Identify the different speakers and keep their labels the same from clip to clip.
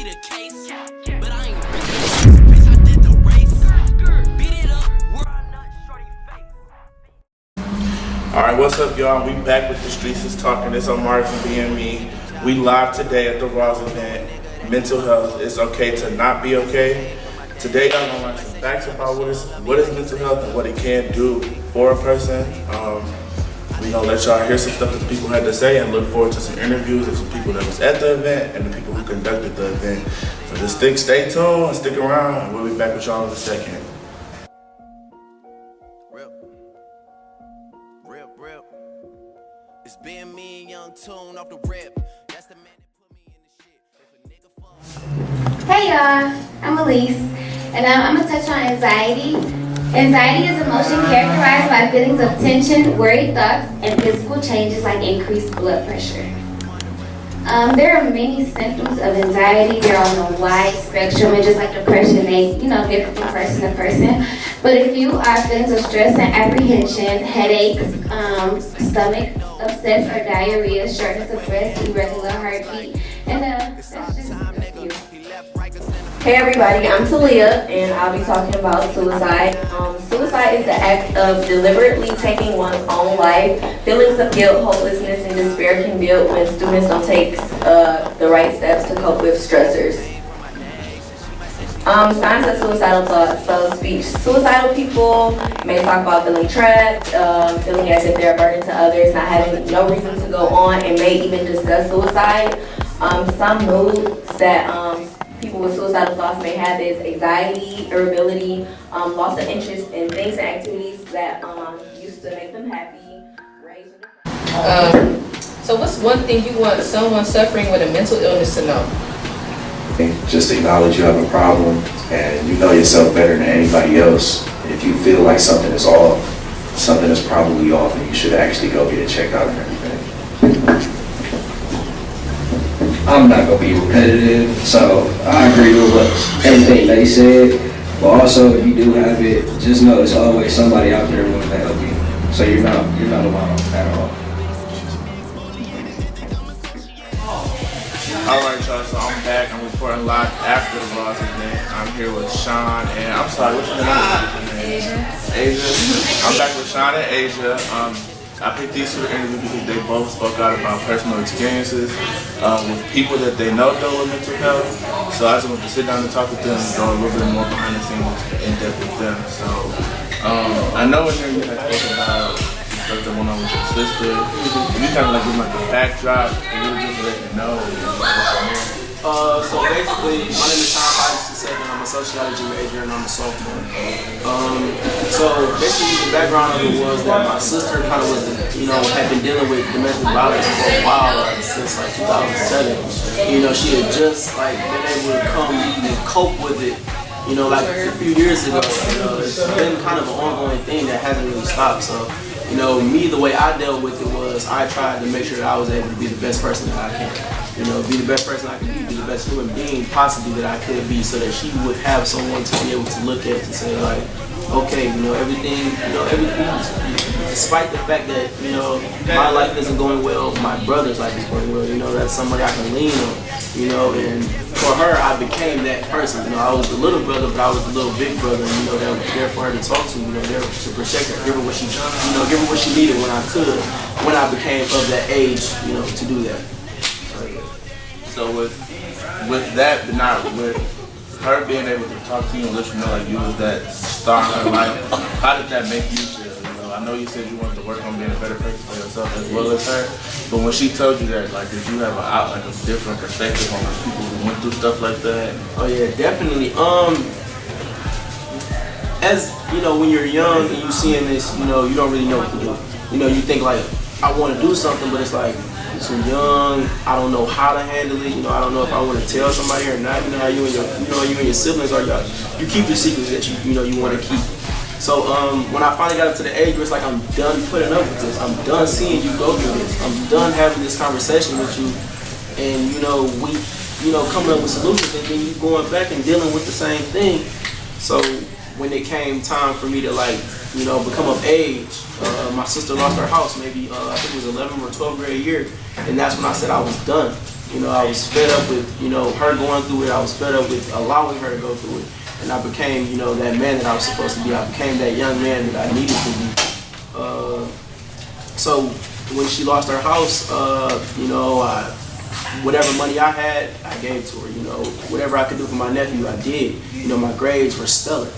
Speaker 1: be the case, but I ain't bitch, I did the race. Beat it up,
Speaker 2: Alright, what's up, y'all? We back with the Streets Is Talking. It's Omar from BME. We live today at the R.A.W.S event. Mental health. It's okay to not be okay. Today, y'all gonna learn some facts about what is mental health and what it can do for a person. We gonna let y'all hear some stuff that people had to say and look forward to some interviews of some people that was at the event and the people who conducted the event. So just stay tuned and stick around, and we'll be back with y'all in a second.
Speaker 1: Real. It's BME, young tune off the rip. That's the man that put me in the shit. If a nigga
Speaker 3: Hey y'all, I'm Elise, and I'm going to touch on anxiety. Anxiety is emotion characterized by feelings of tension, worried thoughts, and physical changes like increased blood pressure. There are many symptoms of anxiety. They're on a wide spectrum, and just like depression, they differ from person to person. But if you are feelings of stress and apprehension, headaches, stomach upsets or diarrhea, shortness of breath, irregular heartbeat, and that's just a few.
Speaker 4: Hey everybody, I'm Talia, and I'll be talking about suicide. Suicide is the act of deliberately taking one's own life. Feelings of guilt, hopelessness, and despair can build when students don't take the right steps to cope with stressors. Signs of suicidal thoughts. So suicidal people may talk about feeling trapped, feeling as if they're a burden to others, not having no reason to go on, and may even discuss suicide. Some moods that people with suicidal thoughts may have is anxiety, irritability, loss of interest in things and activities that used to make them happy, rage.
Speaker 5: So what's one thing you want someone suffering with a mental illness to know?
Speaker 6: Just acknowledge you have a problem and you know yourself better than anybody else. If you feel like something is off, something is probably off and you should actually go get it checked out and everything.
Speaker 7: I'm not going to be repetitive, so I agree with everything they said, but also if you do have it, just know there's always somebody out there willing to help you, so you're not alone at all.
Speaker 2: Alright, y'all, so I'm back. I'm reporting live after the R.A.W.S event. I'm here with Sean and, I'm sorry, what's your name? Asia. I'm back with Sean and Asia. I picked these two to interview because they both spoke out about personal experiences with people that they know deal with mental health. So I just wanted to sit down and talk with them and go a little bit more behind the scenes in depth with them. So I know in there you had spoken about some stuff that went on with your sister. You kind of like give like a backdrop, a little bit so they can know what's on there.
Speaker 8: So basically, my name is Sean Patterson, I'm a sociology major and I'm a sophomore. So basically the background of it was that my sister kind of was, had been dealing with domestic violence for a while, since like 2007. She had just like been able to come and cope with it, like a few years ago. It's been kind of an ongoing thing that hasn't really stopped. So, me, the way I dealt with it was I tried to make sure that I was able to be the best person that I can. Be the best person I can be the best human being possibly that I could be, so that she would have someone to be able to look at to say like, okay, everything, despite the fact that, my life isn't going well, my brother's life is going well, that's somebody I can lean on, and for her, I became that person, I was the little brother, but I was the little big brother, that was there for her to talk to, there to protect her, give her what she, give her what she needed when I could, when I became of that age, to do that.
Speaker 2: So with that, but not with her being able to talk to you and let you know like you was that star in her life, how did that make you feel? I know you said you wanted to work on being a better person for yourself as well as her, but when she told you that, like, did you have a different perspective on like, people who went through stuff like that?
Speaker 8: Oh yeah, definitely. As when you're young and you seeing this, you don't really know what to do. You think like, I want to do something, but it's like, too young, I don't know how to handle it, I don't know if I want to tell somebody or not, how you and your siblings are, you keep your secrets that you want to keep. So when I finally got up to the age where it's like, I'm done putting up with this, I'm done seeing you go through this, I'm done having this conversation with you, and we coming up with solutions, and then you going back and dealing with the same thing. So when it came time for me to become of age, my sister lost her house maybe, I think it was 11th or 12th grade year, and that's when I said I was done. You know, I was fed up with, you know, her going through it. I was fed up with allowing her to go through it. And I became, you know, that man that I was supposed to be. I became that young man that I needed to be. So when she lost her house, you know, whatever money I had, I gave to her. You know, whatever I could do for my nephew, I did. You know, my grades were stellar.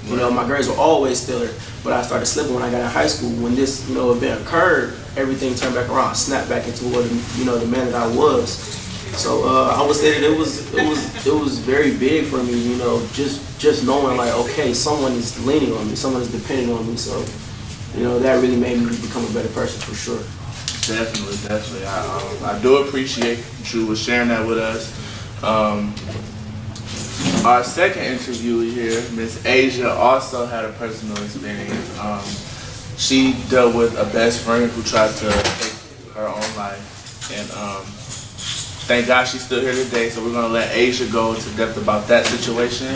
Speaker 8: You know, my grades were always stellar, but I started slipping when I got in high school. When this, you know, event occurred, everything turned back around, snapped back into what, you know, the man that I was. So I would say that it was very big for me, you know, just knowing like, okay, someone is leaning on me, someone is depending on me. So, you know, that really made me become a better person for sure.
Speaker 2: Definitely. I do appreciate you sharing that with us. Our second interviewee here, Miss Asia, also had a personal experience. She dealt with a best friend who tried to take her own life, and thank God she's still here today. So we're gonna let Asia go into depth about that situation.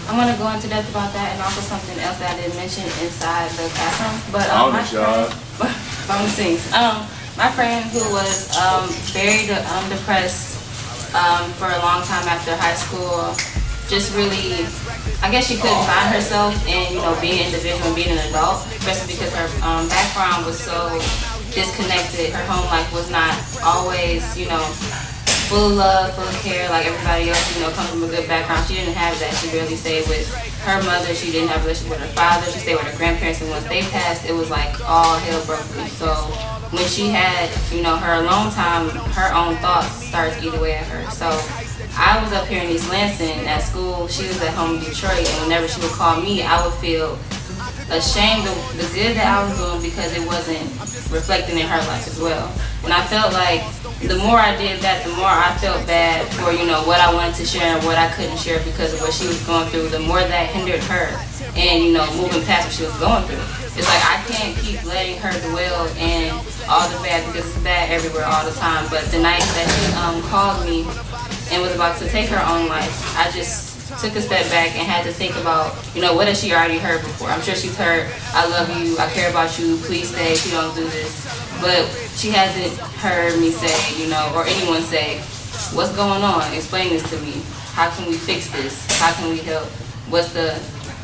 Speaker 9: I'm gonna go into depth about that, and also something else that I didn't mention inside the classroom. But bonus things. My friend who was very depressed for a long time after high school, just really, I guess she couldn't find herself in, you know, being an individual and being an adult, especially because her background was so disconnected. Her home life was not always, you know, full of love, full of care, like everybody else, you know, comes from a good background. She didn't have that. She barely stayed with her mother. She didn't have a relationship with her father. She stayed with her grandparents, and once they passed, it was like all hell broke loose. So when she had, you know, her alone time, her own thoughts started eating away at her. So I was up here in East Lansing at school. She was at home in Detroit, and whenever she would call me, I would feel ashamed of the good that I was doing because it wasn't reflecting in her life as well. And I felt like the more I did that, the more I felt bad for, you know, what I wanted to share and what I couldn't share because of what she was going through. The more that hindered her and, you know, moving past what she was going through. It's like I can't keep letting her dwell in all the bad because it's bad everywhere all the time. But the night that she called me and was about to take her own life, I just took a step back and had to think about, you know, what has she already heard before? I'm sure she's heard, I love you, I care about you, please stay, if you don't do this. But she hasn't heard me say, you know, or anyone say, what's going on? Explain this to me. How can we fix this? How can we help? What's the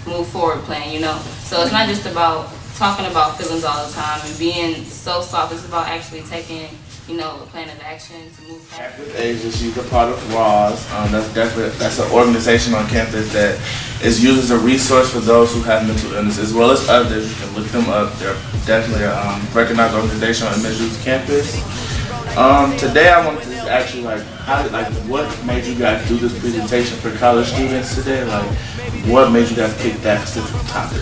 Speaker 9: move forward plan, you know? So it's not just about talking about feelings all the time and being so soft. It's about actually taking, you know, a plan of action to move past.
Speaker 2: With Asia, she's a part of R.A.W.S. That's an organization on campus that is used as a resource for those who have mental illness, as well as others. You can look them up. They're definitely a recognized organization on MSU's campus. Today I wanted to ask you, what made you guys do this presentation for college students today? Like, what made you guys pick that specific topic?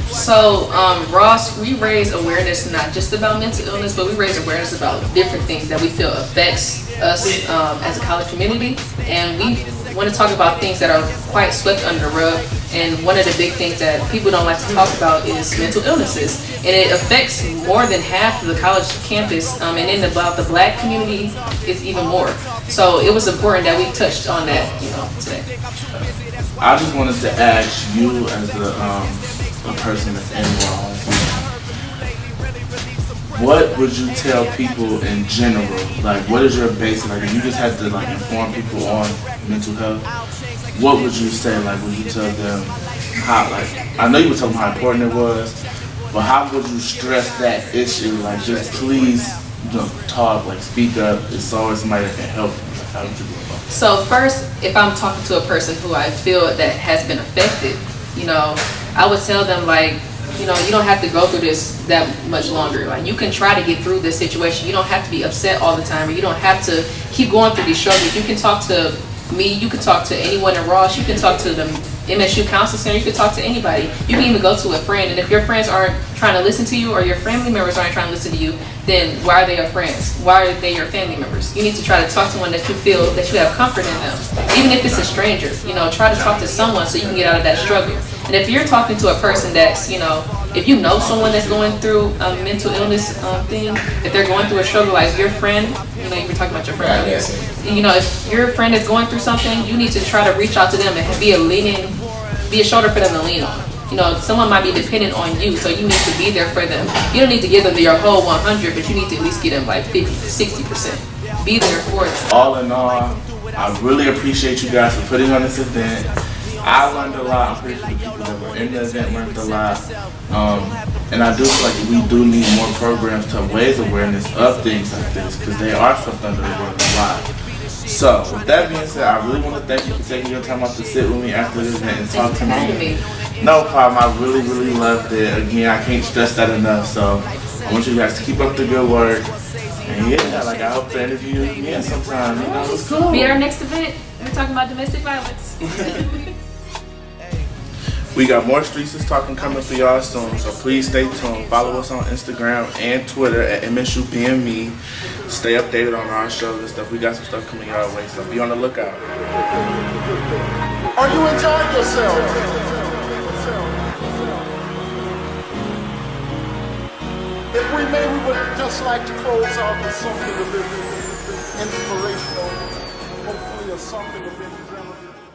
Speaker 5: So, R.A.W.S, we raise awareness not just about mental illness, but we raise awareness about different things that we feel affects us as a college community. And we want to talk about things that are quite swept under the rug. And one of the big things that people don't like to talk about is mental illnesses. And it affects more than half of the college campus. And in about the Black community, it's even more. So it was important that we touched on that, you know, today.
Speaker 2: I just wanted to ask you as a person that's involved, what would you tell people in general? Like, what is your basic, like, if you just had to inform people on mental health, what would you say? Like, would you tell them how, I know you would tell them how important it was, but how would you stress that issue? Like, just please, talk, speak up. It's always somebody that can help you. How would you do about that?
Speaker 5: So first, if I'm talking to a person who I feel that has been affected, you know, I would tell them, you know, you don't have to go through this that much longer. Like, you can try to get through this situation. You don't have to be upset all the time, or you don't have to keep going through these struggles. You can talk to me, you can talk to anyone in R.A.W.S, you can talk to the MSU Counseling Center, you can talk to anybody. You can even go to a friend, and if your friends aren't trying to listen to you, or your family members aren't trying to listen to you, then why are they your friends? Why are they your family members? You need to try to talk to someone that you feel that you have comfort in them. Even if it's a stranger, you know, try to talk to someone so you can get out of that struggle. And if you're talking to a person that's, you know, if you know someone that's going through a mental illness thing, if they're going through a struggle, like your friend, you know, you were talking about your friend earlier. You know, if your friend is going through something, you need to try to reach out to them and be a shoulder for them to lean on. You know, someone might be dependent on you, so you need to be there for them. You don't need to give them your whole 100, but you need to at least give them 50 to 60%. be there for them.
Speaker 2: All in all, I really appreciate you guys for putting on this event. I learned a lot. I'm pretty sure the people that were in the event learned a lot. And I do feel like we do need more programs to raise awareness of things like this, because they are swept under the rug a lot. So, with that being said, I really want to thank you for taking your time out to sit with me after this event and talk to me. No problem. I really, really loved it. Again, I can't stress that enough. So, I want you guys to keep up the good work. And yeah, like I hope to interview you again sometime. You know, it's cool.
Speaker 5: Be our next event. We're talking about domestic violence.
Speaker 2: We got more Streets Is Talking coming for y'all soon, so please stay tuned. Follow us on Instagram and Twitter at MSU BME. Stay updated on our shows and stuff. We got some stuff coming your way, so be on the lookout.
Speaker 10: Are you enjoying yourself? If we may, we would just like to close out with something a bit inspirational, hopefully, or something a bit relevant.